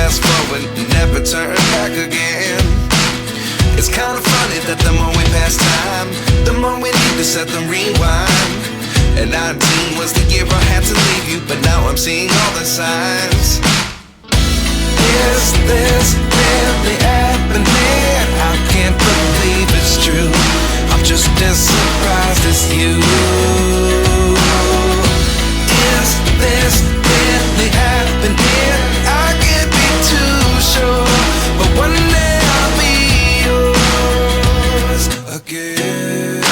fast forward, never turn back again. It's kinda funny that the more we pass time, the more we need to set the rewind. And 19 was the year I had to leave you, but now I'm seeing all the signs. Is this really happening? I can't believe it's true. I'm just as surprised as you. Is this really happening? I can't be too sure, but one day I'll be yours again.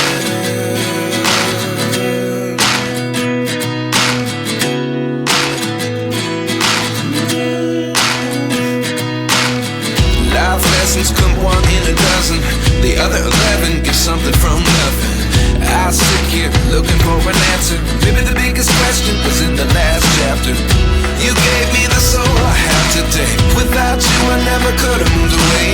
Life lessons come one in a dozen. The other 11 get something from nothing. I sit here looking for an answer. Maybe the biggest question was in the last chapter. You gave me the soul I have today. Without you I never could have moved away.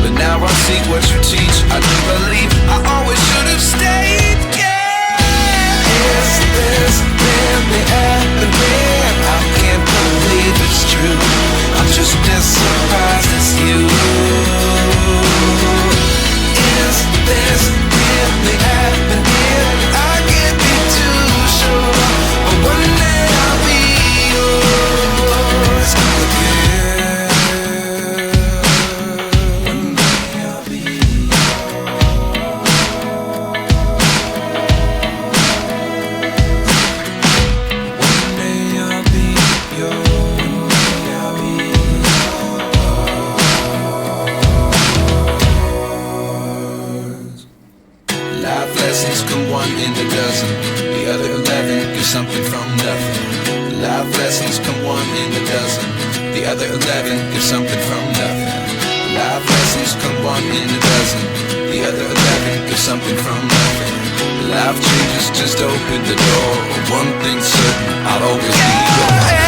But now I see what you teach. I do believe I always should have stayed. Yeah. Is this really happening? I can't believe it's true. I'm just as surprised as you. Is this really happening? I can't be too sure, but one day I'll be yours again. One day I'll be yours. One day I'll be yours. One day I'll be yours. Life lessons come one in a dozen. The other 11 get something from nothing. Life lessons come one in a dozen. The other 11 get something from nothing. Life lessons come one in a dozen. The other 11 get something from nothing. Life changes just open the door. One thing's certain, I'll always be yours.